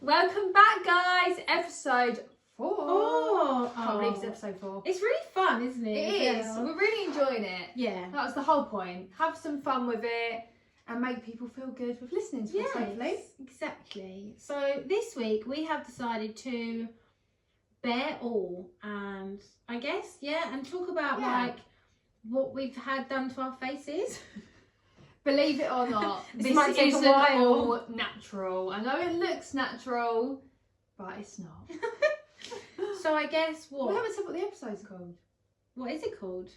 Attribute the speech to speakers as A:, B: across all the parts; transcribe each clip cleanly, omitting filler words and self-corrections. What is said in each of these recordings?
A: Welcome back, guys. Episode 4.
B: Oh,
A: I can't believe it's episode 4.
B: It's really fun, isn't it?
A: It is. We're really enjoying it.
B: Yeah.
A: That was the whole point. Have some fun with it and make people feel good with listening to us, hopefully.
B: Exactly. So this week we have decided to bear all and I guess, and talk about like what we've had done to our faces.
A: Believe it or not,
B: This might take a
A: isn't
B: while.
A: all natural. I know it looks natural, but it's not.
B: So I guess
A: We haven't said what the episode's called.
B: what is it called?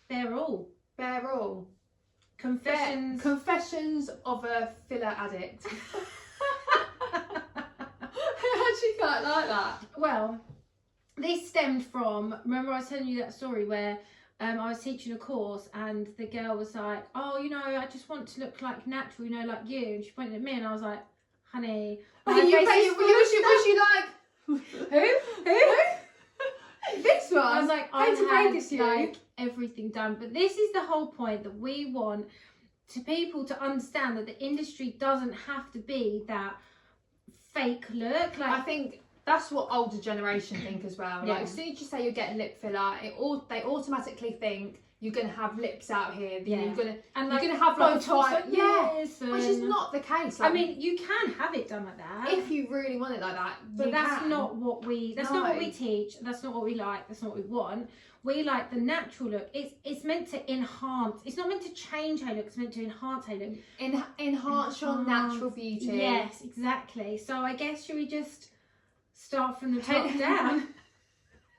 B: Bear all.
A: Bear all.
B: Confessions.
A: Confessions of a filler addict. I actually quite like that.
B: Well, this stemmed from, remember I was telling you that story where I was teaching a course and the girl was like, oh, I just want to look like natural, like you. And she pointed at me and I was like, honey, my
A: Was you like,
B: who?
A: This one?
B: I was like,
A: I
B: I
A: this
B: had like everything done. But this is the whole point, that we want to people to understand that the industry doesn't have to be that fake look. Like,
A: I think that's what older generation think as well.
B: Yeah.
A: Like, as soon as you say you're getting lip filler, they automatically think you're gonna have lips out here.
B: Yeah.
A: You're gonna
B: like,
A: have like
B: Botox
A: a yeah,
B: and-
A: which is not the case. Like,
B: I mean, you can have it done like that.
A: if you really want it like that,
B: But that's
A: can.
B: not what we. That's not what we teach. That's not what we like. That's not what we want. We like the natural look. It's meant to enhance. It's not meant to change how you look. It's meant to enhance how you look.
A: Enhance your natural beauty.
B: Yes, exactly. So I guess should we just start from the top down?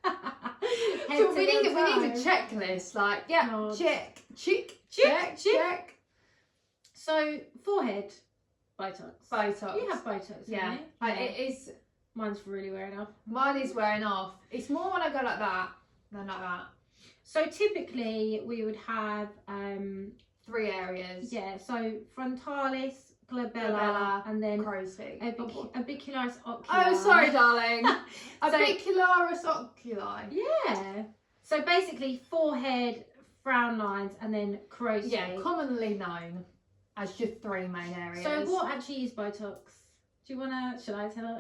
A: So we need a checklist. Like,
B: God.
A: check.
B: So forehead, Botox.
A: Botox.
B: You have Botox.
A: Yeah.
B: Don't you?
A: Like, it is.
B: Mine's really wearing off.
A: Mine is wearing off. It's more when I go like that than like that.
B: So typically we would have
A: 3 areas.
B: yeah, so frontalis, glabella,
A: Glabella,
B: and then
A: Crow's feet.
B: abicularis oculi.
A: Oh, sorry, darling.
B: So-
A: Abicularis oculi.
B: Yeah. So basically forehead, frown lines, and then crow's feet.
A: Yeah, commonly known as your 3 main areas.
B: So what actually is Botox? Do you wanna? Should I tell her?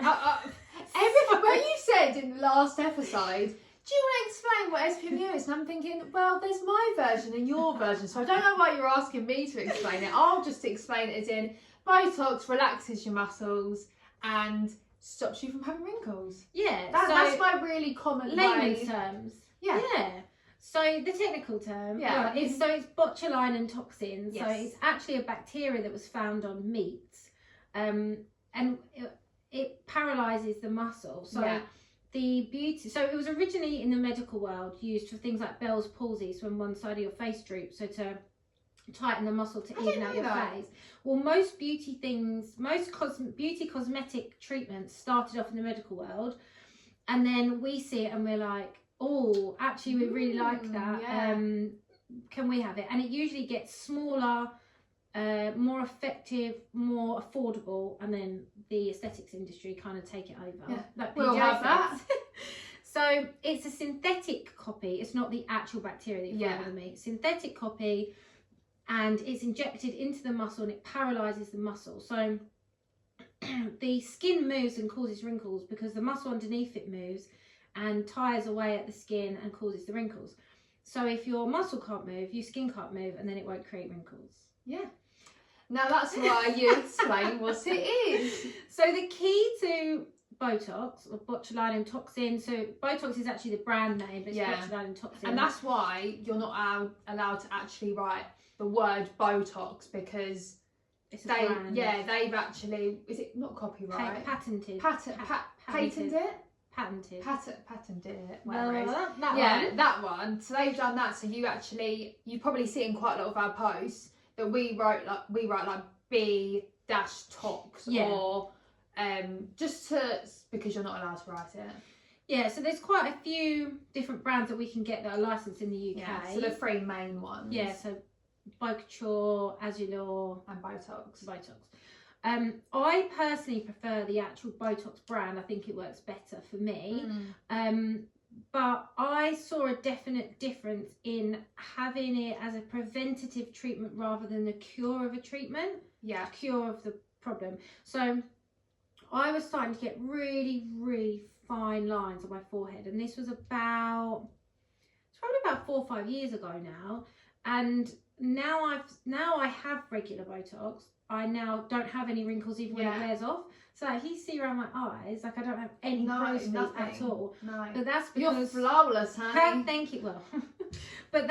A: When you said in the last episode, do you want to explain what SPMU is? And I'm thinking, well, there's my version and your version, so I don't know why you're asking me to explain it. I'll just explain it as in Botox relaxes your muscles and stops you from having wrinkles.
B: Yeah.
A: That's my really common
B: layman's
A: way.
B: terms.
A: Yeah.
B: Yeah. So the technical term,
A: Yeah.
B: it's botulinum toxin.
A: Yes.
B: So it's actually a bacteria that was found on meats, and it paralyzes the muscle. So
A: Yeah.
B: so it was originally in the medical world used for things like Bell's palsy, so when one side of your face droops, so to tighten the muscle to even out your face. Well, most beauty things, beauty cosmetic treatments started off in the medical world, and then we see it and we're like, oh, actually we really like that.
A: Yeah.
B: Can we have it? And it usually gets smaller, more effective, more affordable, and then the aesthetics industry kind of take it over.
A: Yeah.
B: Like
A: We'll
B: PJ
A: have that.
B: says. So it's a synthetic copy. It's not the actual bacteria that you find in the meat. Synthetic copy, and it's injected into the muscle and it paralyzes the muscle. So the skin moves and causes wrinkles because the muscle underneath it moves and tires away at the skin and causes the wrinkles. So if your muscle can't move, your skin can't move, and then it won't create wrinkles.
A: Yeah. Now that's why you explain what it is.
B: So the key to Botox, or botulinum toxin, so Botox is actually the brand name, but it's botulinum toxin.
A: And that's why you're not allowed to actually write the word Botox, because
B: it's a brand.
A: they've actually, is it not copyright?
B: Patented.
A: Patented it?
B: Patented.
A: Patented it, whatever it is.
B: That one.
A: That one. So they've done that. So you probably see in quite a lot of our posts that we write like B-tox or just because you're not allowed to write it.
B: Yeah, so there's quite a few different brands that we can get that are licensed in the UK.
A: Yeah, so the 3 main ones.
B: Yeah, so Bicure, Azulor,
A: and Botox.
B: I personally prefer the actual Botox brand. I think it works better for me. But I saw a definite difference in having it as a preventative treatment rather than the cure of a treatment.
A: Yeah.
B: Cure of the problem. So I was starting to get really, really fine lines on my forehead, and this was probably about 4 or 5 years ago now. And now I have regular Botox. I now don't have any wrinkles even when it wears off. So if you see around my eyes, like I don't have any crow's feet at all.
A: No.
B: But that's because
A: you're flawless, honey.
B: Thank you. Well, but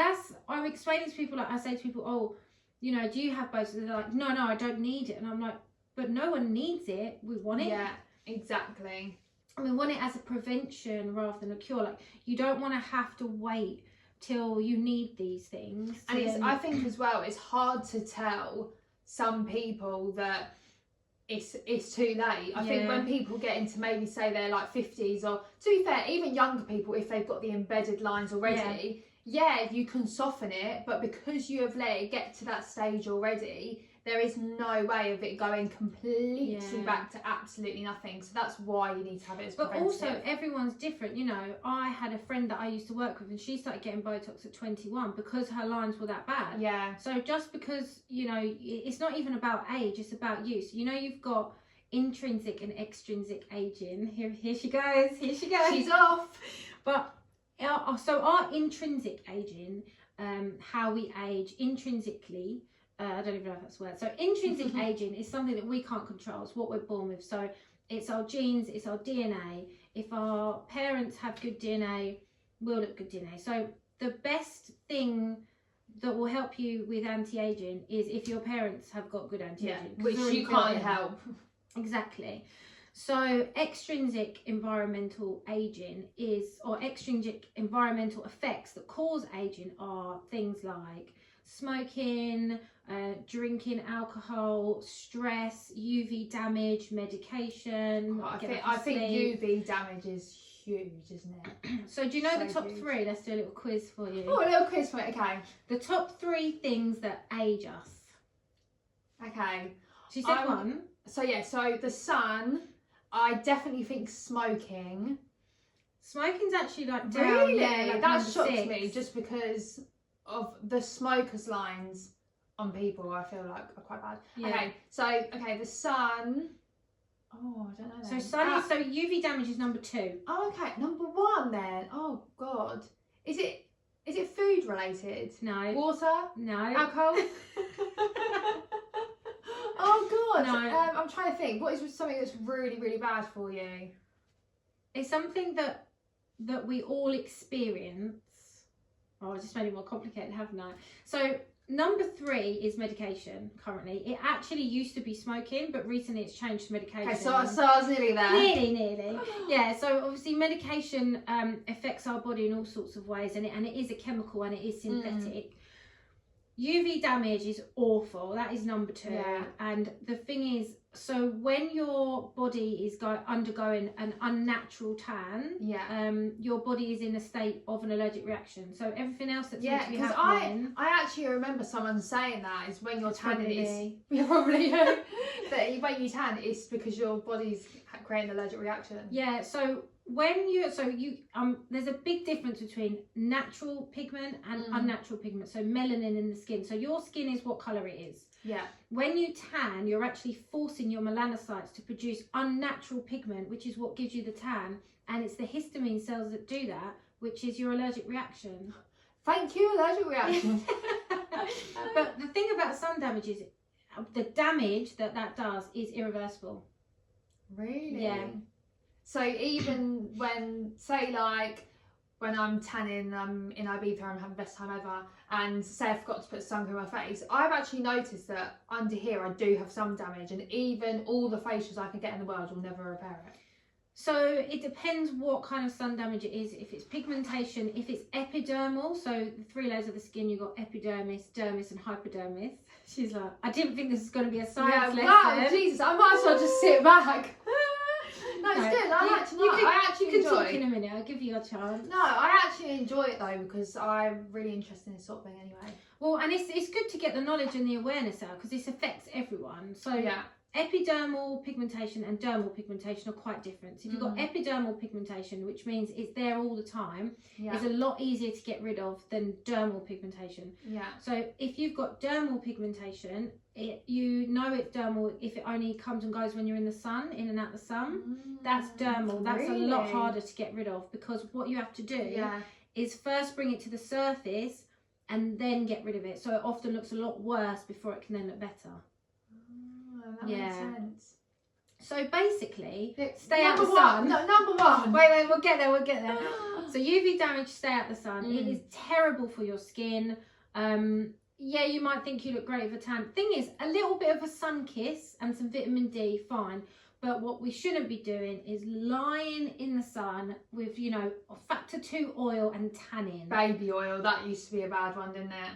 B: I'm explaining to people, like I say to people, oh, you know, do you have Botox? They're like, no, I don't need it. And I'm like, but no one needs it. We want it.
A: Yeah, exactly.
B: And we want it as a prevention rather than a cure. Like, you don't want to have to wait till you need these things.
A: And I think as well, it's hard to tell some people that it's too late. I think when people get into maybe say they're like 50s, or to be fair, even younger people, if they've got the embedded lines already, you can soften it, but because you have let it get to that stage already, there is no way of it going completely back to absolutely nothing. So that's why you need to have it as preventative.
B: But also, everyone's different. You know, I had a friend that I used to work with, and she started getting Botox at 21 because her lines were that bad. Yeah. So just because, you know, it's not even about age, it's about use. You know, you've got intrinsic and extrinsic aging. Here she goes. Here she goes.
A: She's off.
B: But so our intrinsic aging, how we age intrinsically, I don't even know if that's a word. So intrinsic aging is something that we can't control. It's what we're born with. So it's our genes, it's our DNA. If our parents have good DNA, we'll look good DNA. So the best thing that will help you with anti-aging is if your parents have got good anti-aging.
A: Which you can't help.
B: Exactly. So extrinsic environmental aging or extrinsic environmental effects that cause aging are things like smoking, drinking alcohol, stress, UV damage, medication.
A: I think UV damage is huge, isn't it?
B: So do you know the top 3? Let's do a little quiz for you.
A: Oh, a little quiz for it, okay.
B: The top 3 things that age us.
A: Okay.
B: She said 1.
A: So the sun, I definitely think smoking.
B: Smoking's actually like down.
A: Really?
B: Like
A: that shocks
B: 6.
A: me just because of the smokers' lines on people. I feel like are quite bad. Yeah. Okay, the sun. Oh, I don't know.
B: So so UV damage is number 2.
A: Oh, okay, number 1 then. Oh God, is it food related?
B: No.
A: Water?
B: No.
A: Alcohol? Oh God.
B: No.
A: I'm trying to think. What is something that's really, really bad for you?
B: It's something that we all experience. Oh, I just made it more complicated, haven't I? So number 3 is medication currently. It actually used to be smoking, but recently it's changed to medication.
A: Okay, so I was nearly there.
B: Nearly. Yeah, so obviously medication affects our body in all sorts of ways, and it is a chemical and it is synthetic. UV damage is awful. That is number 2.
A: Yeah.
B: And the thing is, so when your body is undergoing an unnatural tan, your body is in a state of an allergic reaction. So everything else that's meant to be happening.
A: I actually remember someone saying that is when you're tanning, you're probably that when you tan, it's because your body's creating an allergic reaction. Yeah.
B: So there's a big difference between natural pigment and unnatural pigment. So melanin in the skin. So your skin is what colour it is.
A: Yeah.
B: When you tan, you're actually forcing your melanocytes to produce unnatural pigment, which is what gives you the tan, and it's the histamine cells that do that, which is your allergic reaction.
A: Thank you, allergic reaction.
B: But the thing about sun damage is the damage that does is irreversible.
A: Really?
B: Yeah.
A: So even when, say, like, when I'm tanning, I'm in Ibiza, I'm having the best time ever, and say I forgot to put sun cream on my face, I've actually noticed that under here I do have some damage, and even all the facials I can get in the world will never repair it.
B: So it depends what kind of sun damage it is. If it's pigmentation, if it's epidermal, so the 3 layers of the skin, you've got epidermis, dermis and hypodermis. She's like, I didn't think this was going to be a science lesson.
A: Wow, Jesus, I might as well just sit back. No, it's good. I actually
B: you can
A: enjoy.
B: Talk in a minute. I'll give you a chance.
A: No, I actually enjoy it though because I'm really interested in this sort of thing anyway.
B: Well, and it's good to get the knowledge and the awareness out because this affects everyone. So epidermal pigmentation and dermal pigmentation are quite different. So if you've got epidermal pigmentation, which means it's there all the time, it's a lot easier to get rid of than dermal pigmentation.
A: Yeah.
B: So if you've got dermal pigmentation, you know it's dermal if it only comes and goes when you're in the sun, in and out the sun. That's dermal. That's a lot harder to get rid of, because what you have to do is first bring it to the surface and then get rid of it. So it often looks a lot worse before it can then look better.
A: That makes sense.
B: So basically, stay out the sun.
A: No, number one.
B: Wait, we'll get there. So UV damage, stay out the sun. It is terrible for your skin. Yeah, you might think you look great with a tan. Thing is, a little bit of a sun kiss and some vitamin D, fine. But what we shouldn't be doing is lying in the sun with, you know, factor 2 oil and tanning.
A: Baby oil, that used to be a bad one, didn't it?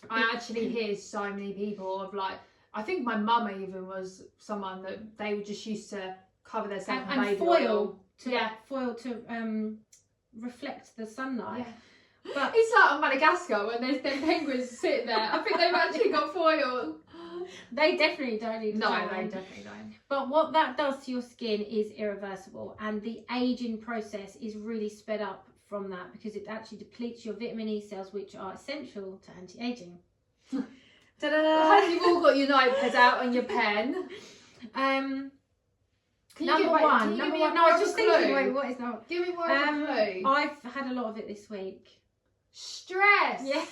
A: I actually hear so many people of like, I think my mum even was someone that they were just used to cover themselves in baby oil.
B: Foil to reflect the sunlight.
A: Yeah.
B: But
A: it's like on Madagascar when there's them penguins sitting there. I think they've actually got foil.
B: They definitely don't need to.
A: No, they definitely don't.
B: But what that does to your skin is irreversible, and the aging process is really sped up from that, because it actually depletes your vitamin E cells, which are essential to anti-aging.
A: I hope you've all got your notepads out and your pen.
B: Number one. No, I was just thinking, wait, what is that?
A: Give me more of a clue.
B: I've had a lot of it this week.
A: Stress.
B: Yeah.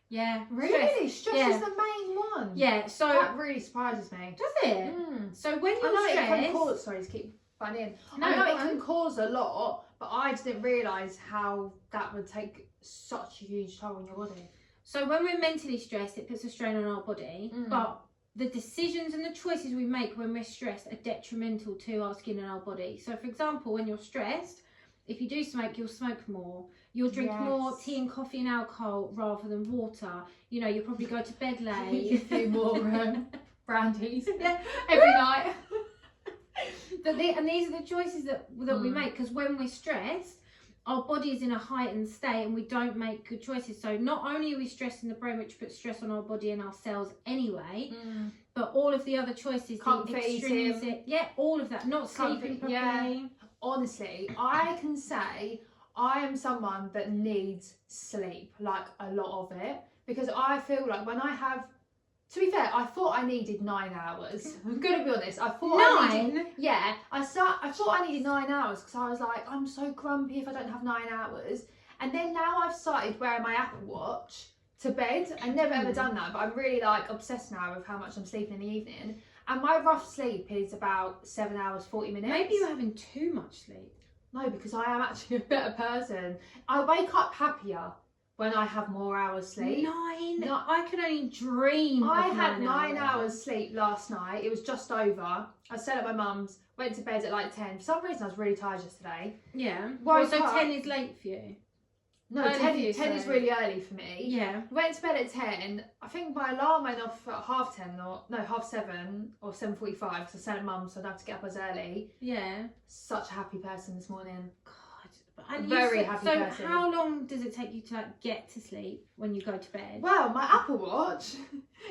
B: Yeah.
A: Really? Stress is the main one.
B: Yeah. So
A: that really surprises me.
B: Does it? So when you're stressed,
A: it can cause. Sorry to keep butting in.
B: No,
A: I know it can cause a lot, but I didn't realise how that would take such a huge toll on your body.
B: So when we're mentally stressed, it puts a strain on our body, but the decisions and the choices we make when we're stressed are detrimental to our skin and our body. So for example, when you're stressed, if you do smoke, you'll smoke more. You'll drink more tea and coffee and alcohol rather than water. You know, you'll probably go to bed late.
A: A few more brandies every night.
B: And these are the choices that we make, because when we're stressed, our body is in a heightened state and we don't make good choices. So not only are we stressing the brain, which puts stress on our body and our cells anyway, but all of the other choices,
A: comfort eating,
B: all of that, not sleeping properly. Yeah.
A: Honestly, I can say I am someone that needs sleep, like a lot of it, because I feel like when I have, to be fair, I thought I needed 9 hours. I'm gonna be honest. I thought I thought I needed 9 hours, because I was like, I'm so grumpy if I don't have 9 hours. And then now I've started wearing my Apple Watch to bed. I've never ever done that, but I'm really like obsessed now with how much I'm sleeping in the evening. And my rough sleep is about 7 hours 40 minutes.
B: Maybe you're having too much sleep.
A: No, because I am actually a better person. I wake up happier when I have more hours sleep.
B: 9? No, I can only dream.
A: I had 9 hours sleep last night. It was just over. I stayed at my mum's, went to bed at like 10. For some reason I was really tired yesterday.
B: Yeah. Well, so 10 is late for you?
A: No, 10 is really early for me.
B: Yeah.
A: Went to bed at 10. I think my alarm went off at 7:30 or 7:45, because I stayed at mum's, so I'd have to get up as early.
B: Yeah.
A: Such a happy person this morning.
B: And
A: very happy person.
B: So how long does it take you to like get to sleep when you go to bed?
A: Well, my Apple Watch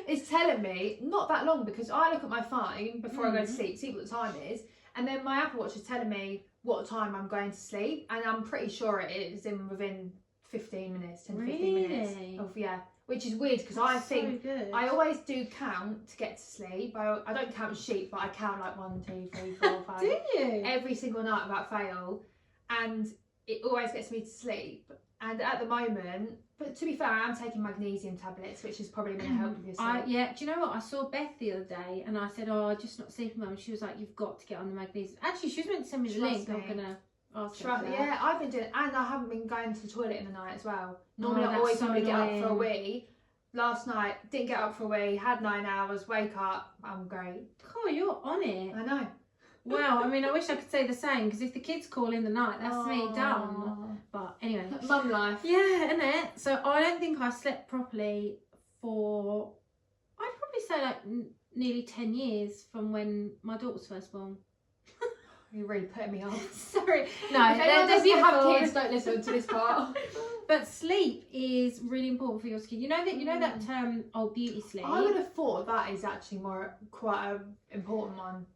A: is telling me not that long, because I look at my phone before I go to sleep, see what the time is, and then my Apple Watch is telling me what time I'm going to sleep, and I'm pretty sure it is within 15 minutes, 10 to 15 minutes of, which is weird, because I think I always do count to get to sleep. I don't count sheep, but I count like 1, 2, 3, 4, 5.
B: Do you?
A: Every single night without fail, and it always gets me to sleep. And at the moment, but to be fair, I am taking magnesium tablets, which is probably going to help with your sleep.
B: Yeah, do you know what? I saw Beth the other day, and I said, "Oh, I'm just not sleeping, Mum." She was like, "You've got to get on the magnesium." Actually, she was meant to send me the link. I'm gonna ask her.
A: Yeah, I've been doing, and I haven't been going to the toilet in the night as well. Normally, I always want to get up for a wee. Last night, didn't get up for a wee. Had 9 hours. Wake up. I'm great.
B: Oh, you're on it.
A: I know.
B: Wow, I mean, I wish I could say the same, because if the kids call in the night, that's me done. But anyway.
A: Mum life.
B: Yeah, isn't it? So I don't think I slept properly for, I'd probably say like nearly 10 years from when my daughter was first born.
A: You're really putting me off.
B: Sorry. No,
A: if you have
B: careful.
A: kids, don't listen to this part.
B: But sleep is really important for your skin. You know that term, beauty sleep.
A: I would have thought that is actually quite an important one.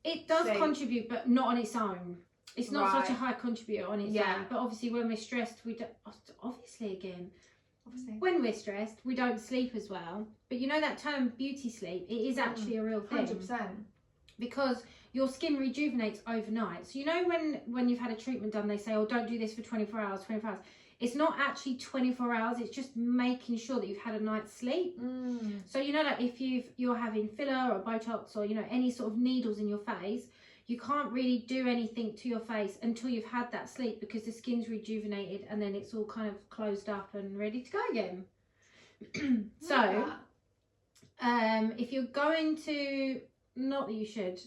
B: It does contribute, but not on its own. It's not such a high contributor on its own. But obviously, when we're stressed, we don't. Obviously, when we're stressed, we don't sleep as well. But you know that term, beauty sleep. It is actually a real thing.
A: 100%.
B: Because your skin rejuvenates overnight. So you know when you've had a treatment done, they say, oh, don't do this for 24 hours, 24 hours. It's not actually 24 hours. It's just making sure that you've had a night's sleep. So, you know, like if you're having filler or Botox or, you know, any sort of needles in your face, you can't really do anything to your face until you've had that sleep because the skin's rejuvenated and then it's all kind of closed up and ready to go again. So, if you're going to, not that you should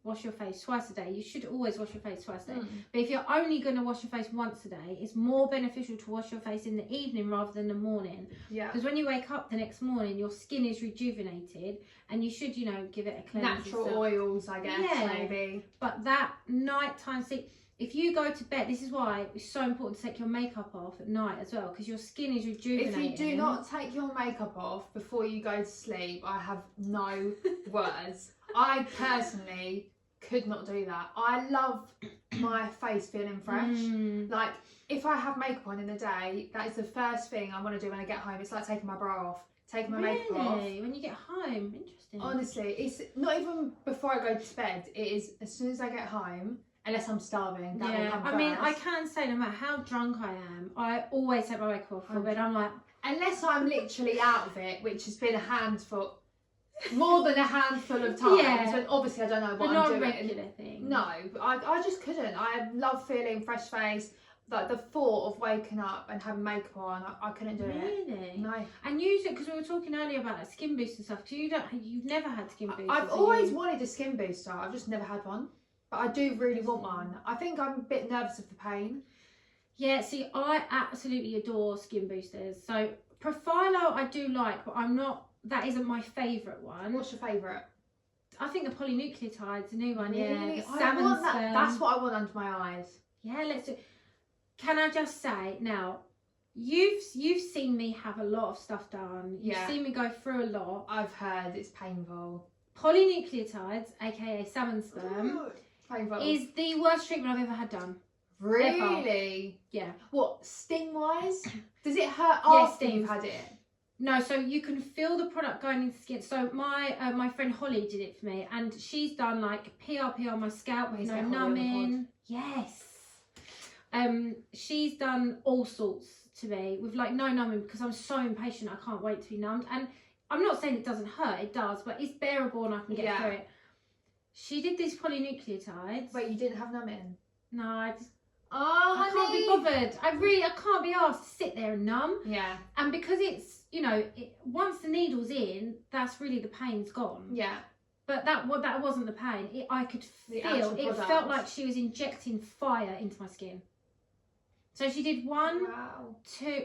B: wash your face twice a day, you should always wash your face twice a day, but if you're only going to wash your face once a day, it's more beneficial to wash your face in the evening rather than the morning, because when you wake up the next morning your skin is rejuvenated and you should, you know, give it a cleanse.
A: Natural oils, I guess, maybe.
B: But that nighttime sleep, if you go to bed, this is why it's so important to take your makeup off at night as well, because your skin is rejuvenating.
A: If you do not take your makeup off before you go to sleep, I have no words. I personally could not do that. I love my face feeling fresh. Like, if I have makeup on in the day, that is the first thing I want to do when I get home. It's like taking my bra off, taking my makeup off.
B: When you get home? Interesting.
A: Honestly, it's not even before I go to bed. It is as soon as I get home, unless I'm starving. That will come first.
B: I mean, I can say no matter how drunk I am, I always take my makeup off for bed. I'm like... Unless
A: I'm literally out of it, which has been a handful... More than a handful of times, but obviously I don't know what I'm doing.
B: Not a regular thing.
A: No, I just couldn't. I love feeling fresh face. Like the thought of waking up and having makeup on, I couldn't do it.
B: Really?
A: No.
B: And usually, because we were talking earlier about like skin booster stuff, because you've never had skin boosters.
A: I've always wanted a skin booster. I've just never had one, but I do really want one. I think I'm a bit nervous of the pain. Yeah.
B: See, I absolutely adore skin boosters. So Profiler I do like, but I'm not. That isn't my favourite one.
A: What's your favourite?
B: I think the polynucleotides, the new one.
A: Really?
B: Yeah,
A: I want that. That's what I want under my eyes.
B: Yeah, let's do. Can I just say now, you've seen me have a lot of stuff done. You've seen me go through a lot.
A: I've heard it's painful.
B: Polynucleotides, aka salmon sperm, is the worst treatment I've ever had done.
A: Really?
B: Ever. Yeah.
A: What, sting wise? Does it hurt after you've had it?
B: No, so you can feel the product going into the skin. So my friend Holly did it for me, and she's done like PRP on my scalp with no numbing. Yes. She's done all sorts to me with like no numbing because I'm so impatient. I can't wait to be numbed. And I'm not saying it doesn't hurt, it does, but it's bearable and I can get through it. She did these polynucleotides.
A: Wait, you didn't have numbing?
B: No, I just...
A: I
B: can't be bothered. I can't be asked to sit there and numb.
A: Yeah.
B: And because it's, you know, once the needle's in, that's really the pain's gone.
A: Yeah.
B: But that wasn't the pain. I could feel, it felt like she was injecting fire into my skin. So she did 1, 2,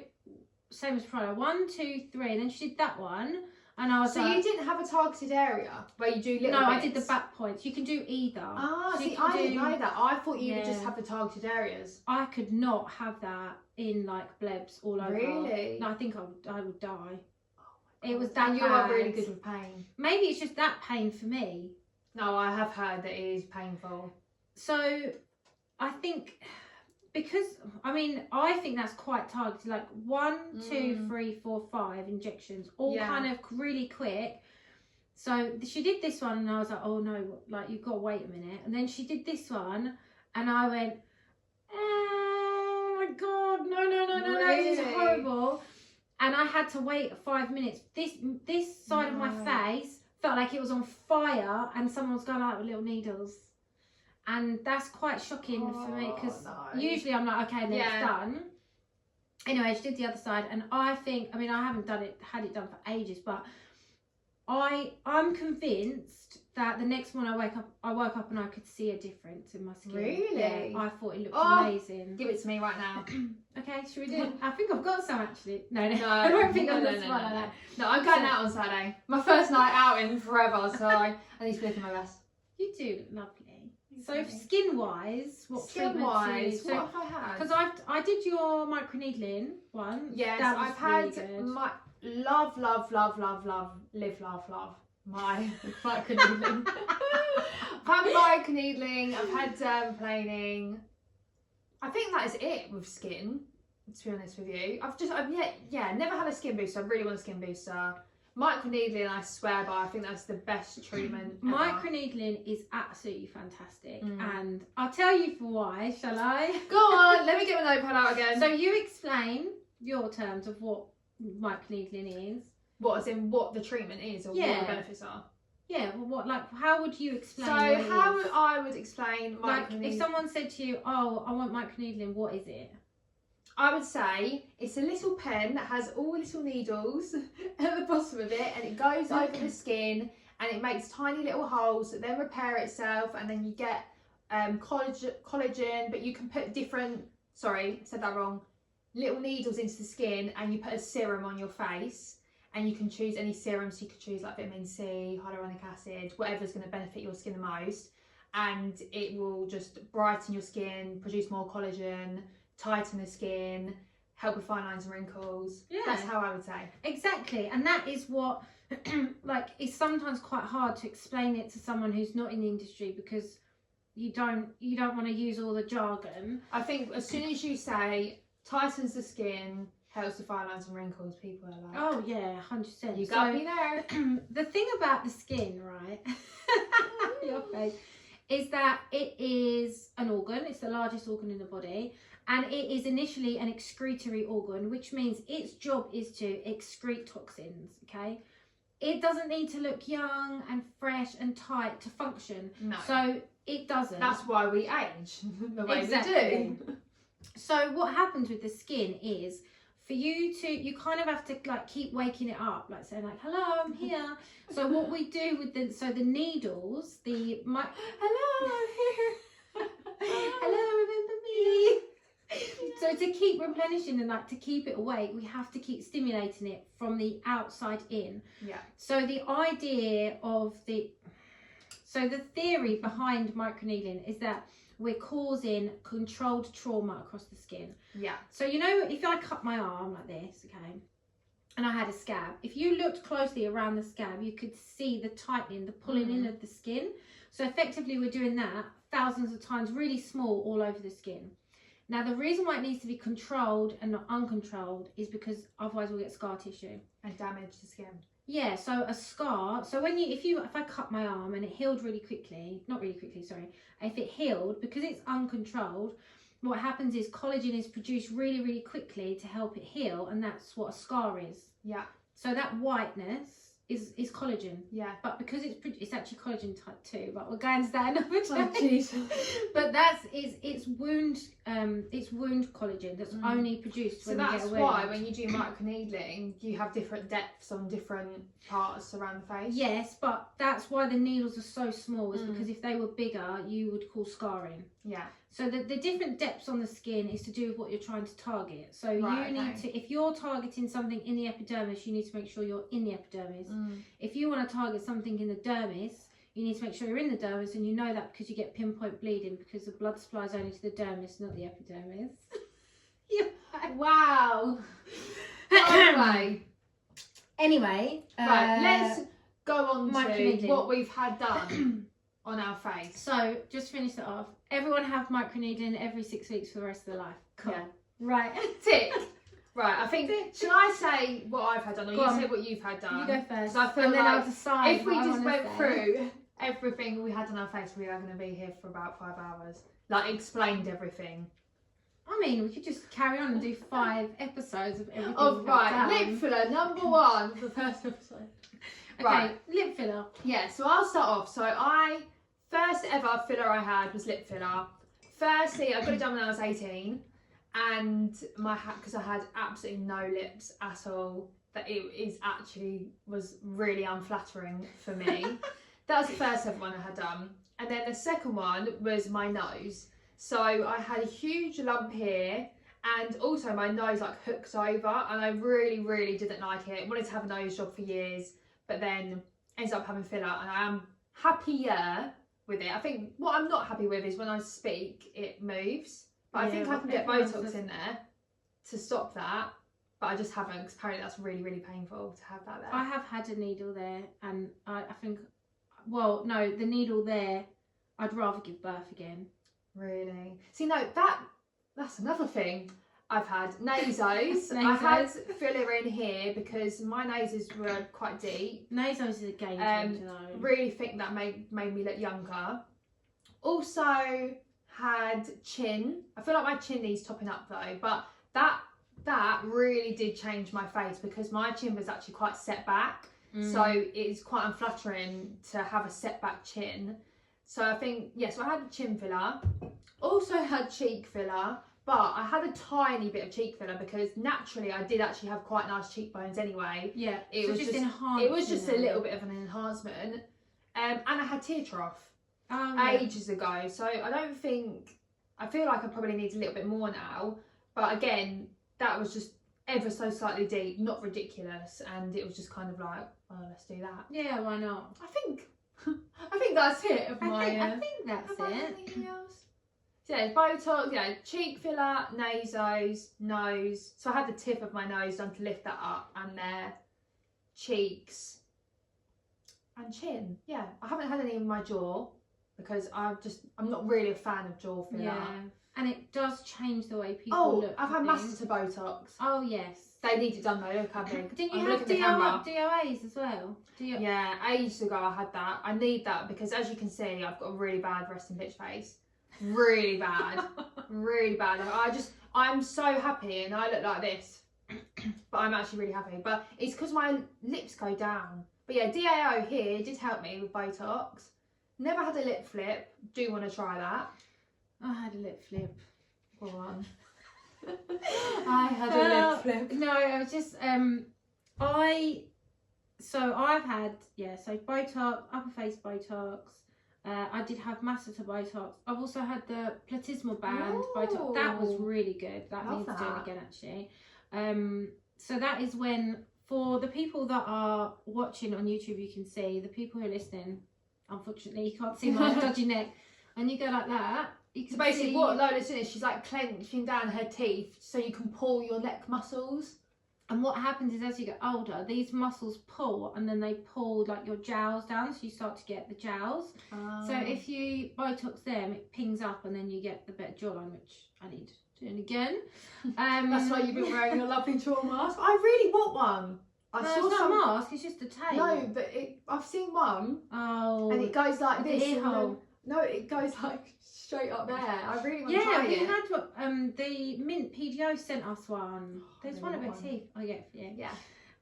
B: same as Prada, 1, 2, 3, and then she did that one. And I was
A: so you didn't have a targeted area where you do little bits?
B: I did the back points. You can do either.
A: Ah, see, I didn't know that. I thought you would just have the targeted areas.
B: I could not have that in like blebs all over.
A: Really?
B: No, I think I would die.
A: Oh,
B: it was that
A: and you are really good with pain.
B: Maybe it's just that pain for me.
A: No, I have heard that it is painful.
B: So I think... Because, I mean, I think that's quite targeted, like 1, 2, 3, 4, 5 injections, all kind of really quick. So she did this one and I was like, oh no, like you've got to wait a minute. And then she did this one and I went, oh my God, no, this is horrible. And I had to wait 5 minutes. This side of my face felt like it was on fire and someone was going out with little needles. And that's quite shocking for me because usually I'm like, okay, and then it's done. Anyway, she did the other side, and I think, I mean, I haven't had it done for ages, but I'm convinced that the next morning I woke up and I could see a difference in my skin.
A: Really?
B: Yeah, I thought it looked amazing.
A: Give it to me right now.
B: Okay, should we do it? I think I've got some actually. No, I don't think I've got some.
A: No, I'm going out on Saturday. My first night out in forever, so I need to be looking my best.
B: You do look lovely. So skin wise, what treatments do you?
A: what have I had?
B: Because I did your microneedling one.
A: Yes,
B: that was
A: I've had
B: really good.
A: my live, love my microneedling. I've had microneedling, I've had dermaplaning. I think that is it with skin, to be honest with you. I've never had a skin booster. I really want a skin booster. Microneedling, I swear by, I think that's the best treatment ever.
B: Microneedling is absolutely fantastic, and I'll tell you for why, shall I?
A: Go on, let me get my notepad out again.
B: So you explain your terms of what microneedling is.
A: What, as in what the treatment is, or what the benefits are?
B: Yeah, well, how would you explain?
A: So I would explain microneedling.
B: Like if someone said to you, "Oh, I want microneedling," what is it?
A: I would say it's a little pen that has all little needles at the bottom of it, and it goes over the skin, and it makes tiny little holes that then repair itself, and then you get collagen, but you can put different, sorry, I said that wrong, little needles into the skin, and you put a serum on your face, and you can choose any serums. You could choose like vitamin C, hyaluronic acid, whatever's going to benefit your skin the most, and it will just brighten your skin, produce more collagen, tighten the skin, help with fine lines and wrinkles. Yeah, that's how I would say.
B: Exactly, and that is what like it's sometimes quite hard to explain it to someone who's not in the industry, because you don't want to use all the jargon.
A: I think as soon as you say tightens the skin, helps with fine lines and wrinkles, people are like,
B: oh yeah, 100%.
A: You got me there.
B: The thing about the skin, right? Your face. Is that it is an organ. It's the largest organ in the body. And it is initially an excretory organ, which means its job is to excrete toxins, okay? It doesn't need to look young and fresh and tight to function.
A: No.
B: So it doesn't.
A: That's why we age the way we do.
B: So what happens with the skin is, for you kind of have to like keep waking it up, like saying like, hello, I'm here. So what we do with the needles, hello, I'm here. Hello, remember me? So to keep replenishing and like to keep it awake, we have to keep stimulating it from the outside in.
A: Yeah.
B: So the idea of the theory behind microneedling is that we're causing controlled trauma across the skin.
A: Yeah.
B: So you know, if I cut my arm like this, okay, and I had a scab, if you looked closely around the scab, you could see the tightening, the pulling in of the skin. So effectively we're doing that thousands of times, really small, all over the skin. Now, the reason why it needs to be controlled and not uncontrolled is because otherwise we'll get scar tissue.
A: And damage the skin.
B: Yeah, so a scar, so if I cut my arm and it healed really quickly, not really quickly, sorry, if it healed, because it's uncontrolled, what happens is collagen is produced really, really quickly to help it heal, and that's what a scar is.
A: Yeah.
B: So that whiteness is collagen.
A: Yeah.
B: But because it's actually collagen type 2, but we'll go into that another time.
A: Oh, Jesus.
B: But it's wound collagen that's only produced when you get a wound.
A: So that's why when you do microneedling, you have different depths on different parts around the face.
B: Yes, but that's why the needles are so small, is because if they were bigger, you would cause scarring.
A: Yeah.
B: So the different depths on the skin is to do with what you're trying to target. So you need to, if you're targeting something in the epidermis, you need to make sure you're in the epidermis. If you want to target something in the dermis, you need to make sure you're in the dermis, and you know that because you get pinpoint bleeding, because the blood supplies only to the dermis, not the epidermis.
A: Wow.
B: Anyway,
A: right, let's go on to what we've had done on our face.
B: So just finish it off. Everyone have microneedling every 6 weeks for the rest of their life. Cool. Yeah. Right.
A: Tick. Right, I think, should I say what I've had done, or you say what you've had done?
B: You go first.
A: I feel
B: and then
A: like
B: I'll decide
A: if we just went through everything we had on our face, we are going to be here for about 5 hours. Like, explained everything.
B: I mean, we could just carry on and do 5 episodes of everything.
A: Lip filler, number 1 for the first episode.
B: Okay, lip filler.
A: Yeah, so I'll start off. So first ever filler I had was lip filler. Firstly, I got it done when I was 18, and because I had absolutely no lips at all, that it was really unflattering for me. That was the first ever one I had done. And then the second one was my nose. So I had a huge lump here, and also my nose like hooked over, and I really, really didn't like it. Wanted to have a nose job for years, but then ended up having filler, and I am happier with it. I think what I'm not happy with is when I speak, it moves. But I think I can get
B: everyone
A: Botox
B: says-
A: in there to stop that. But I just haven't, because apparently that's really, really painful to have that there.
B: I have had a needle there, and I think, well, no, the needle there, I'd rather give birth again.
A: Really? See, no, that's another thing. I've had nasos. I
B: Nasos.
A: had filler in here because my noses were quite deep.
B: Nasos is a game changer though.
A: Really think that made me look younger. Also had chin. I feel like my chin needs topping up though, but that really did change my face because my chin was actually quite set back. So it's quite unflattering to have a set back chin. So I think, yes, so I had a chin filler. Also had cheek filler, but I had a tiny bit of cheek filler because naturally I did actually have quite nice cheekbones anyway.
B: Yeah,
A: it was just
B: enhanced.
A: It was just a little bit of an enhancement. And I had tear trough ages ago. So I feel like I probably need a little bit more now. But again, that was just ever so slightly deep, not ridiculous. And it was just kind of like, well, let's do that.
B: Yeah, why not?
A: I think that's it of my...
B: I think that's
A: have I got
B: it.
A: anything else? So yeah, Botox, cheek filler, nasos, nose. So I had the tip of my nose done to lift that up, and there, cheeks, and chin. Yeah, I haven't had any in my jaw because I'm not really a fan of jaw filler.
B: Yeah, and it does change the way people look.
A: I've had masses of Botox.
B: Oh yes.
A: They need it done though. Look how big.
B: Didn't you
A: I'm
B: have
A: looking at the camera.
B: DOAs as well?
A: Yeah, ages ago I had that. I need that because as you can see, I've got a really bad resting bitch face. Really bad. Really bad. I'm so happy and I look like this. But I'm actually really happy. But it's because my lips go down. But yeah, DAO here did help me with Botox. Never had a lip flip. Do want to try that.
B: I had a lip flip.
A: Go on. I had a lip flip.
B: No, I was just I've had Botox, upper face Botox. I did have masseter Botox. I've also had the platysmal band Botox. That was really good. That needs doing again actually. So that is when, for the people that are watching on YouTube, you can see. The people who are listening, unfortunately, you can't see my dodgy neck. And you go like that. You can
A: So basically
B: see...
A: what Lola's doing is she's like clenching down her teeth so you can pull your neck muscles.
B: And what happens is as you get older, these muscles pull and then they pull like your jowls down, so you start to get the jowls. So if you Botox them, it pings up and then you get the better jawline, which I need doing again.
A: That's why you've been wearing a lovely jaw mask. I really want one.
B: It's not a mask, it's just a tape.
A: No, but I've seen one.
B: Oh.
A: And it goes like
B: the
A: this.
B: ear hole.
A: No, it goes like straight up there. I really want to try it.
B: Yeah, we had the Mint PDO sent us one. There's one of her teeth. Oh yeah, yeah.
A: Yeah.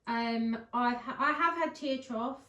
B: I have had tear trough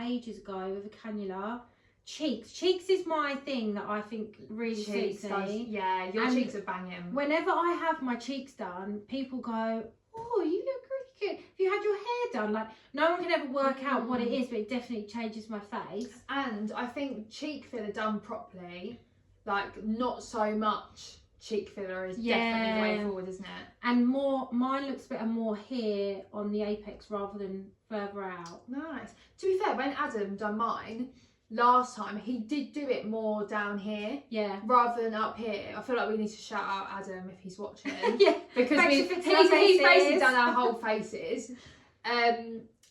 B: ages ago with a cannula. Cheeks is my thing that I think really suits me.
A: Yeah, your cheeks are banging.
B: Whenever I have my cheeks done, people go, "Oh, you look really good. Have you had your hair done?" Like, no one can ever work out what it is, but it definitely changes my face.
A: And I think cheek filler done properly, like not so much cheek filler is definitely the way forward, isn't it?
B: And mine looks better more here on the apex rather than further out.
A: Nice. To be fair, when Adam done mine last time, he did do it more down here, rather than up here. I feel like we need to shout out Adam if he's watching.
B: Yeah,
A: because he's basically done our whole faces.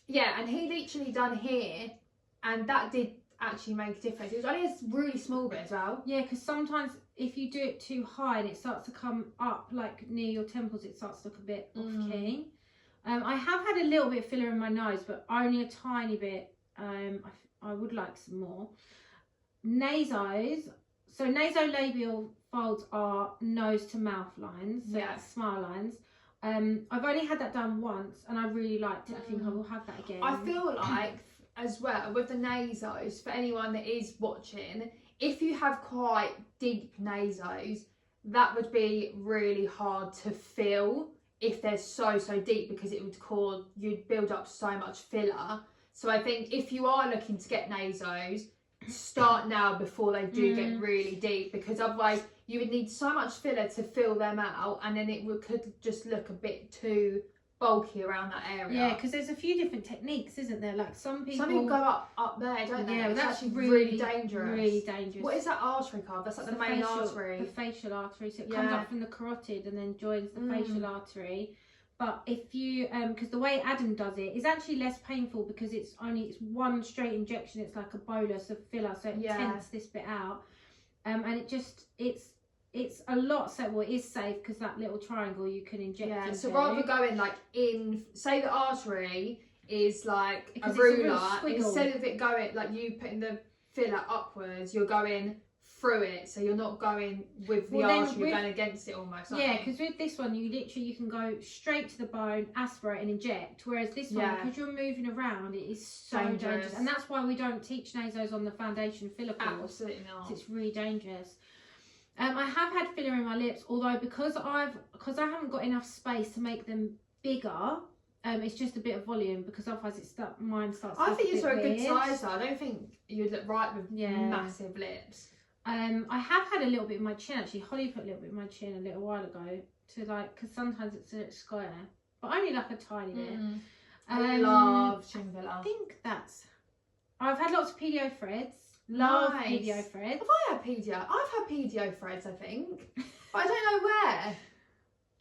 A: Yeah, and he literally done here, and that did actually make a difference. It was only a really small bit as well.
B: Yeah, because sometimes if you do it too high and it starts to come up like near your temples, it starts to look a bit off key. I have had a little bit of filler in my nose, but only a tiny bit. I would like some more. Nasos. So nasolabial folds are nose to mouth lines. So that's smile lines. I've only had that done once and I really liked it. I think I will have that again.
A: I feel like as well with the nasos, for anyone that is watching, if you have quite deep nasos, that would be really hard to fill if they're so deep, because it would cause you'd build up so much filler. So I think if you are looking to get nasos, start now before they do get really deep, because otherwise you would need so much filler to fill them out, and then it could just look a bit too bulky around that area.
B: Yeah, because there's a few different techniques, isn't there? Like some people
A: go up there, don't they?
B: Yeah,
A: It's
B: that's
A: actually
B: really
A: dangerous.
B: Really dangerous.
A: What is that artery called? That's like the main artery.
B: The facial artery. So it comes up from the carotid and then joins the facial artery. But if you, because the way Adam does it is actually less painful because it's one straight injection. It's like a bolus of filler, so it tenses this bit out, and it's a lot well, it is safe because that little triangle you can inject into.
A: So rather going like say the artery is like a ruler, instead of it going like you putting the filler upwards, you're going through it, so you're not going with the artery, you're going against it almost.
B: Yeah, because with this one you can go straight to the bone, aspirate and inject, whereas this one, because you're moving around, it is so dangerous. And that's why we don't teach nasos on the foundation filler course.
A: Absolutely not.
B: It's really dangerous. I have had filler in my lips, although because I haven't got enough space to make them bigger, it's just a bit of volume, because otherwise mine starts.
A: I think you're a good size though. I don't think you'd look right with massive lips.
B: I have had a little bit in my chin actually. Holly put a little bit in my chin a little while ago because sometimes it's a bit square, but only like a tiny bit.
A: I love chin filler.
B: I think I've had lots of PDO threads. Love PDO threads.
A: Have I had PDO? I've had PDO threads, I think, but I don't know where. I'm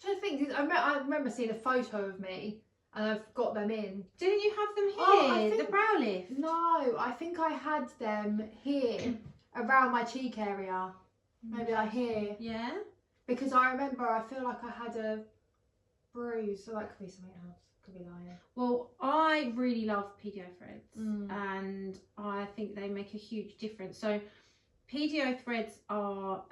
A: trying to think. I remember seeing a photo of me, and I've got them in.
B: Didn't you have them here? The brow lift?
A: No, I think I had them here. Around my cheek area, maybe like here.
B: Yeah.
A: Because I remember, I feel like I had a bruise, so that could be something else. Could be lying.
B: Well, I really love PDO threads, and I think they make a huge difference. So, PDO threads are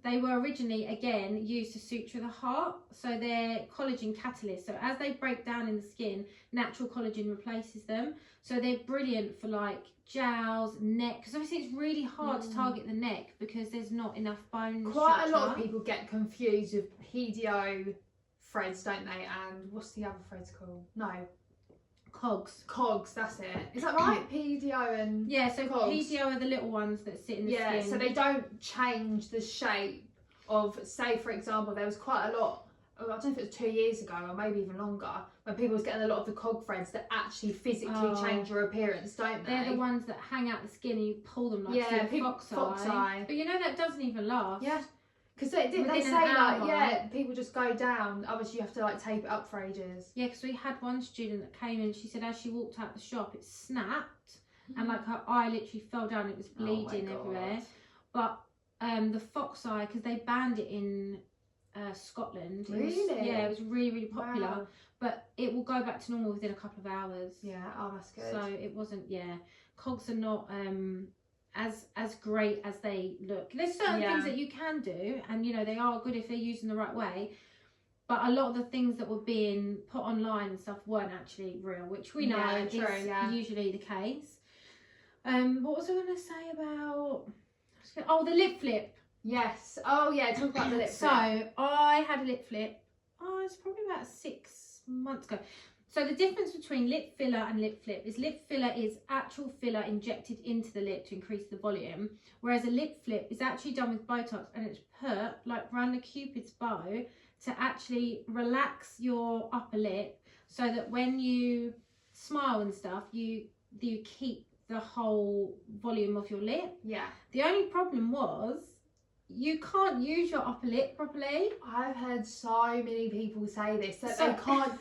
B: they were originally again used to suture the heart, so they're collagen catalysts. So as they break down in the skin, natural collagen replaces them. So they're brilliant for like jowls, neck, because obviously it's really hard to target the neck because there's not enough bone
A: Quite
B: structure.
A: a lot of people get confused with PDO threads, don't they? And what's the other threads called? No. Cogs, that's it. Is that right? PDO and
B: so
A: cogs.
B: PDO are the little ones that sit in the skin.
A: Yeah, so they don't change the shape of, say for example, there was quite a lot, I don't know if it was 2 years ago or maybe even longer, when people was getting a lot of the cog threads that actually physically change your appearance, don't they?
B: They're the ones that hang out the skin and you pull them like fox eye. But you know that doesn't even last.
A: Yeah. Because they say like, people just go down, otherwise you have to like tape it up for ages.
B: Yeah, because we had one student that came in, she said as she walked out the shop it snapped and like her eye literally fell down, it was bleeding everywhere. But the fox eye, because they banned it in Scotland.
A: Really?
B: Yeah, it was really, really popular. Wow. But it will go back to normal within a couple of hours.
A: Yeah, that's good.
B: So it wasn't, cogs are not as great as they look. There's certain things that you can do, and you know they are good if they're used in the right way, but a lot of the things that were being put online and stuff weren't actually real, which we know is usually the case. What was I going to say about the lip flip?
A: Yes. Oh yeah, talk about the lip flip.
B: So I had a lip flip it's probably about 6 months ago. So the difference between lip filler and lip flip is lip filler is actual filler injected into the lip to increase the volume, whereas a lip flip is actually done with Botox and it's put like around the Cupid's bow to actually relax your upper lip so that when you smile and stuff, you keep the whole volume of your lip. Yeah. The only problem was you can't use your upper lip properly.
A: I've heard so many people say this, that they can't.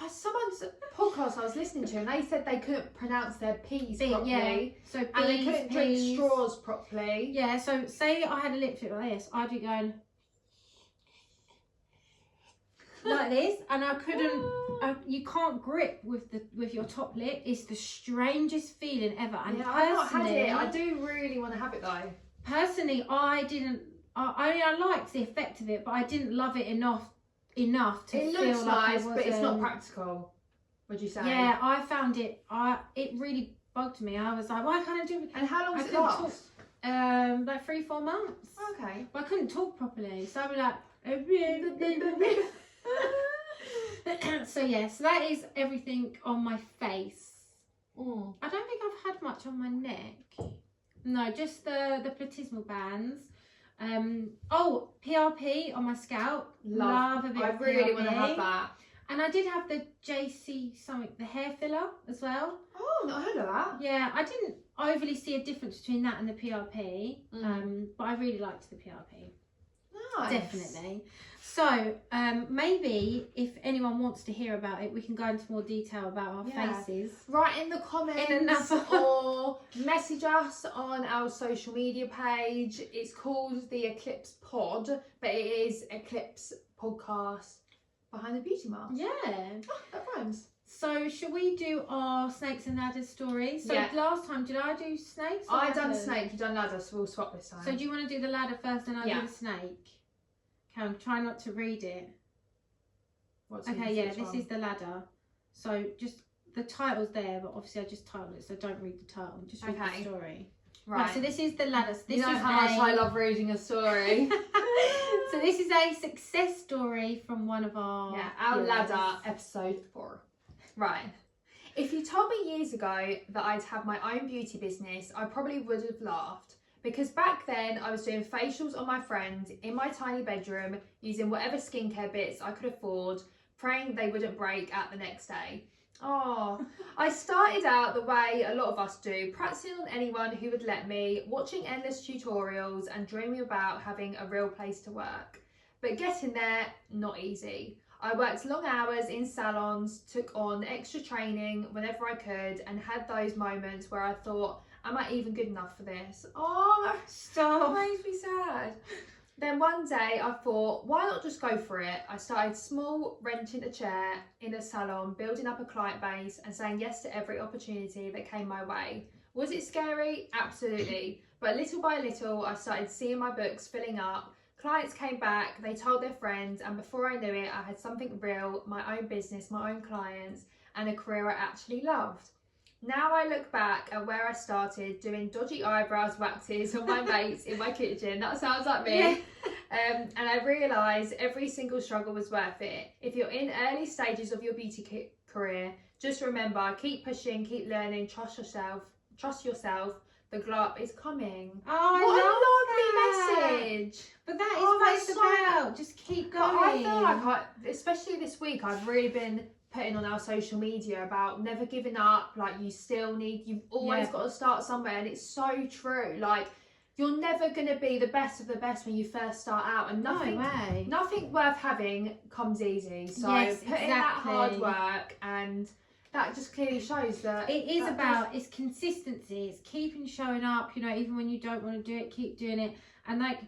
A: Someone's podcast I was listening to, and they said they couldn't pronounce their P's properly. Yeah. So B's, and they couldn't drink straws properly.
B: Yeah. So say I had a lip flip like this, I'd be going like this, and I couldn't. You can't grip with your top lip. It's the strangest feeling ever. And
A: I've not had it. I do really want to have it though.
B: Personally, I didn't. I liked the effect of it, but I didn't love it enough to
A: it
B: feel
A: looks
B: like
A: nice, but it's not practical. Would you say?
B: Yeah, I found it. It really bugged me. I was like, why can't I do it?
A: And how long does it last?
B: Like 3-4 months.
A: Okay.
B: But I couldn't talk properly, so I'd be like. So that is everything on my face. I don't think I've had much on my neck. No, just the platysmal bands. PRP on my scalp. Love a bit of PRP.
A: I really want to have that.
B: And I did have the JC something, the hair filler as well.
A: Oh, not heard of that.
B: Yeah, I didn't overly see a difference between that and the PRP, but I really liked the PRP.
A: Nice.
B: Definitely. So maybe if anyone wants to hear about it, we can go into more detail about our faces.
A: Write in the comments or message us on our social media page. It's called the Eclipse Pod, but it is Eclipse Podcast Behind the Beauty Mask.
B: Yeah.
A: Oh, that rhymes.
B: So shall we do our snakes and ladders story? So last time, did I do snakes?
A: I done snake, you done ladder, so we'll swap this time.
B: So do you want to do the ladder first and I'll do the snake? Okay, I'm trying not to read it. This is the ladder. So just the title's there, but obviously I just titled it, so don't read the title. Just read the story. Right. So this is the ladder. So this
A: you know how much I love reading a story.
B: So this is a success story from one of our
A: ladder episode 4. Right. If you told me years ago that I'd have my own beauty business, I probably would have laughed. Because back then I was doing facials on my friend in my tiny bedroom, using whatever skincare bits I could afford, praying they wouldn't break at the next day. Oh, I started out the way a lot of us do, practicing on anyone who would let me, watching endless tutorials and dreaming about having a real place to work. But getting there, not easy. I worked long hours in salons, took on extra training whenever I could, and had those moments where I thought, am I even good enough for this? Oh,
B: stop.
A: That makes me sad. Then one day I thought, why not just go for it? I started small, renting a chair in a salon, building up a client base and saying yes to every opportunity that came my way. Was it scary? Absolutely. But little by little, I started seeing my books filling up. Clients came back, they told their friends, and before I knew it, I had something real, my own business, my own clients, and a career I actually loved. Now I look back at where I started doing dodgy eyebrows waxes on my mates in my kitchen. That sounds like me.
B: Yeah.
A: And I realise every single struggle was worth it. If you're in early stages of your beauty career, just remember, keep pushing, keep learning, trust yourself. The glow up is coming.
B: Oh,
A: what a lovely message.
B: But that is what it's about. Just keep going.
A: I feel like, especially this week, I've really been putting on our social media about never giving up. Like, you've always got to start somewhere, and it's so true. Like, you're never going to be the best of the best when you first start out, and nothing worth having comes easy. So put in that hard work, and that just clearly shows that
B: it is about it's consistency. It's keeping showing up, you know, even when you don't want to do it, keep doing it. And like,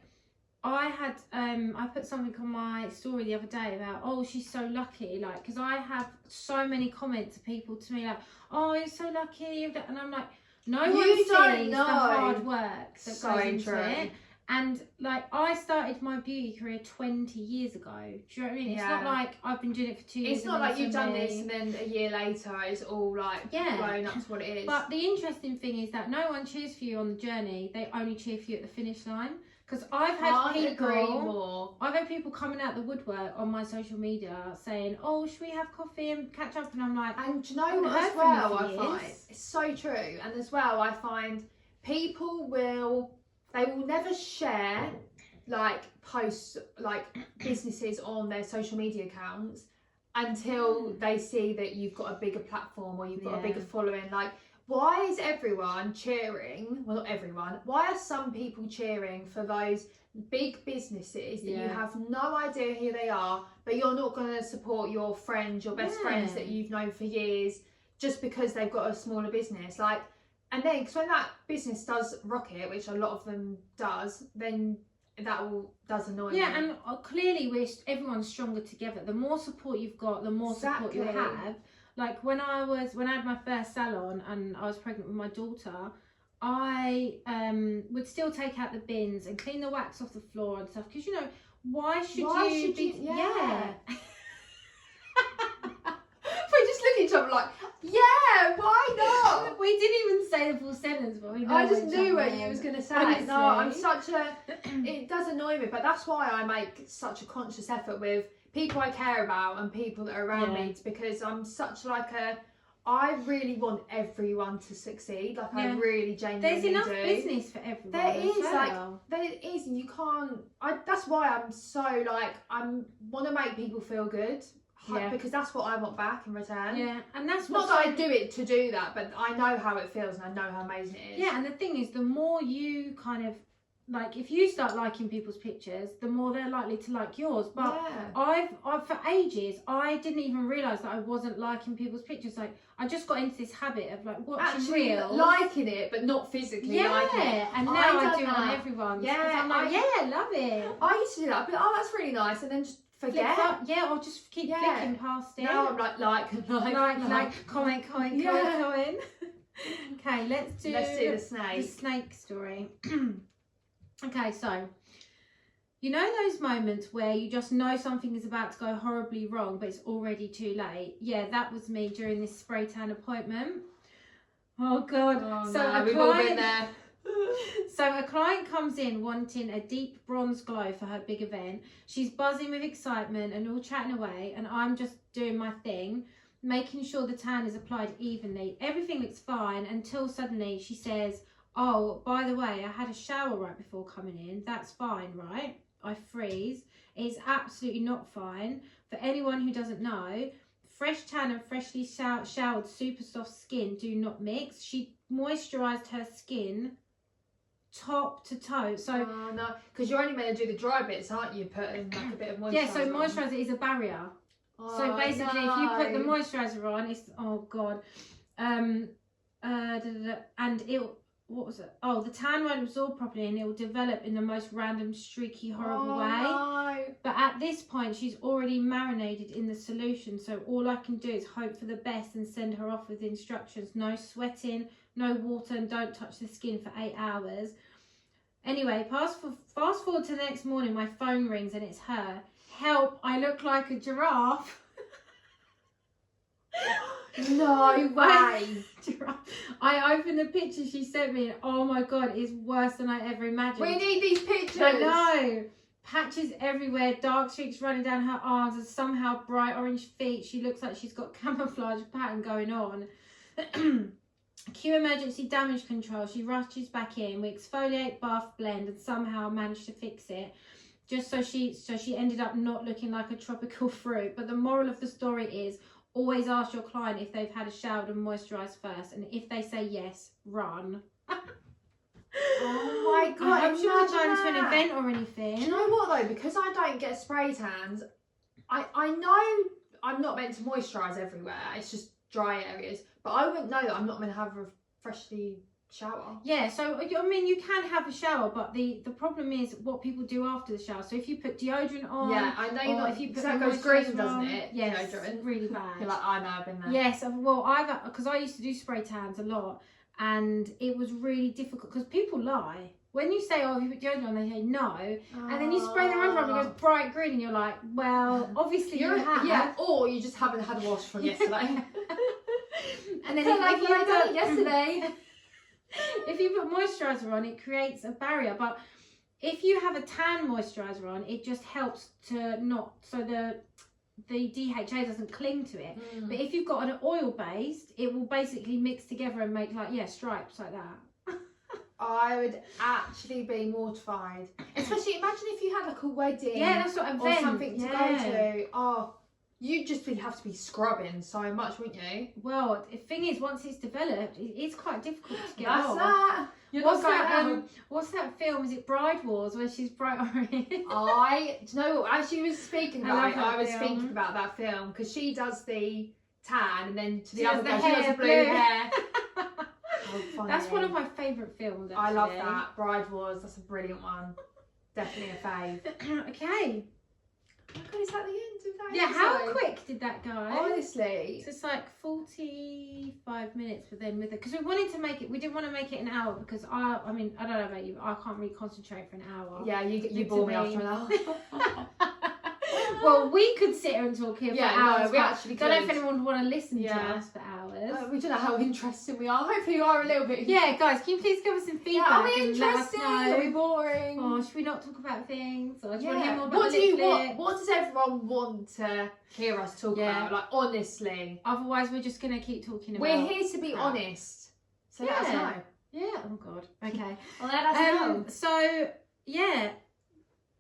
B: I had I put something on my story the other day about, oh, she's so lucky, like, because I have so many comments of people to me like, oh, you're so lucky, and I'm like, no one sees the hard work that goes into it. And like, I started my beauty career 20 years ago. Do you know what I mean? It's not like I've been doing it for 2 years.
A: It's not like you've done this and then a year later it's all like blown up to what it is.
B: But the interesting thing is that no one cheers for you on the journey. They only cheer for you at the finish line. Because I've had people coming out the woodwork on my social media saying, oh, should we have coffee and catch up? And I'm like,
A: and do you know what as well I find? It's so true. And as well, I find people will never share like posts, like businesses on their social media accounts until they see that you've got a bigger platform or you've got a bigger following. Like, why is everyone cheering? Well, not everyone. Why are some people cheering for those big businesses that you have no idea who they are, but you're not going to support your friends, your best friends that you've known for years, just because they've got a smaller business? Like, and then, because when that business does rocket, which a lot of them does, then does annoy me.
B: Yeah, and clearly everyone's stronger together. The more support you've got, the more support you have. Like, when I had my first salon and I was pregnant with my daughter, I would still take out the bins and clean the wax off the floor and stuff, because, you know, why should you? Yeah.
A: We just look at each other like, yeah, why not?
B: We didn't even say the full sentence, but we know.
A: I just knew what you was going to say. Honestly. No, I'm it does annoy me, but that's why I make such a conscious effort with people I care about and people that are around me, because I'm such like I really want everyone to succeed. Like, I really genuinely do.
B: There's enough business for everyone.
A: There is, and you can't. That's why I'm so like, I want to make people feel good.
B: Yeah.
A: because that's what I want back in return.
B: Yeah, and that's
A: Not that I do it to do that, but I know how it feels and I know how amazing it is.
B: Yeah, and the thing is, the more you kind of like, if you start liking people's pictures, the more they're likely to like yours. But I've for ages, I didn't even realise that I wasn't liking people's pictures. Like, I just got into this habit of like watching reels,
A: liking it, but not physically liking it.
B: And now I do it on everyone's.
A: Yeah,
B: I'm like, love it.
A: I used to do that. I'd be like, oh, that's really nice, and then just forget.
B: Or just keep flicking past it.
A: Now I'm like,
B: comment. Okay, let's do
A: the snake.
B: The snake story. Okay, so you know those moments where you just know something is about to go horribly wrong, but it's already too late? Yeah, that was me during this spray tan appointment. Oh God!
A: We've all been there.
B: So a client comes in wanting a deep bronze glow for her big event. She's buzzing with excitement and all chatting away, and I'm just doing my thing, making sure the tan is applied evenly. Everything looks fine until suddenly she says, oh, by the way, I had a shower right before coming in. That's fine, right? I freeze. It's absolutely not fine. For anyone who doesn't know, fresh tan and freshly showered super soft skin do not mix. She moisturised her skin top to toe. So
A: no, because you're only meant to do the dry bits, aren't you? Putting like a bit of moisturiser.
B: Yeah, so moisturiser is a barrier. So basically, if you put the moisturiser on, it's and it. What was it? Oh, the tan won't absorb properly and it will develop in the most random, streaky, horrible way.
A: No.
B: But at this point, she's already marinated in the solution. So all I can do is hope for the best and send her off with instructions. No sweating, no water, and don't touch the skin for 8 hours. Anyway, fast forward to the next morning, my phone rings and it's her. Help, I look like a giraffe.
A: No way.
B: I opened the picture she sent me and oh my God, it's worse than I ever imagined.
A: We need these pictures.
B: I know. Patches everywhere, dark streaks running down her arms and somehow bright orange feet. She looks like she's got camouflage pattern going on. Cue emergency damage control. She rushes back in. We exfoliate, bath, blend and somehow managed to fix it. Just so she ended up not looking like a tropical fruit. But the moral of the story is, always ask your client if they've had a shower and moisturised first, and if they say yes, run.
A: Oh my God!
B: I hope she wasn't going to an event or anything.
A: Do you know what though? Because I don't get spray tans, I know I'm not meant to moisturise everywhere. It's just dry areas, but I wouldn't know that I'm not meant to have a freshly shower.
B: Yeah, so I mean you can have a shower, but the problem is what people do after the shower. So if you put deodorant on,
A: I know you're not.
B: If you put
A: that goes green, doesn't it?
B: Yes,
A: deodorant.
B: really bad.
A: You're like, I know, I've been there.
B: Yes, well because I used to do spray tans a lot, and it was really difficult because people lie. When you say, oh, have you put deodorant on, they say no, and then you spray them under and it goes bright green, and you're like, well, obviously you have.
A: Yeah, or you just haven't had a wash from yesterday.
B: And then
A: if you done it yesterday.
B: If you put moisturiser on, it creates a barrier. But if you have a tan moisturiser on, it just helps to not, so the DHA doesn't cling to it. But if you've got an oil based, it will basically mix together and make like stripes like that.
A: I would actually be mortified. Especially imagine if you had like a wedding.
B: Yeah, that's what I'm
A: saying. Or something to go to. Oh, you'd just have to be scrubbing so much, wouldn't you?
B: Well, the thing is, once it's developed, it's quite difficult to get
A: off.
B: That. What's that film? Is it Bride Wars where she's bright orange? Do you
A: know what? As she was speaking about it, I was thinking about that film because she does the tan and then to the other girl, she has the blue hair.
B: That's one of my favourite films, actually.
A: I love that. Bride Wars, that's a brilliant one. Definitely a fave.
B: Okay.
A: Oh my God, is that the end of that?
B: Yeah, how quick did that go?
A: Honestly.
B: So it's like 45 minutes, but then with it, because we wanted to make it, we didn't want to make it an hour because I don't know about you, but I can't really concentrate for an hour.
A: Yeah, you bore me after an hour.
B: Well, we could sit here and talk here for hours.
A: No, we actually could.
B: I don't know if anyone would want to listen to us for hours.
A: We don't know how interesting we are. Hopefully you are a little bit.
B: Yeah, guys, can you please give us some feedback?
A: Are we interesting? Are we boring?
B: Or should we not talk about things? Or do you want to hear more about
A: what does everyone want to hear us talk about? Like, honestly.
B: Otherwise, we're just going to keep talking about
A: We're here to be honest. So let us know.
B: Yeah, oh God. Okay.
A: Well, let us know.
B: So, yeah.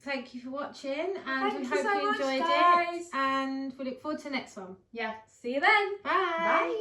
B: thank you for watching, and
A: Thank
B: we
A: you
B: hope
A: so
B: you
A: much,
B: enjoyed
A: guys.
B: it. And we look forward to the next one.
A: Yeah, see you then.
B: Bye.
A: Bye.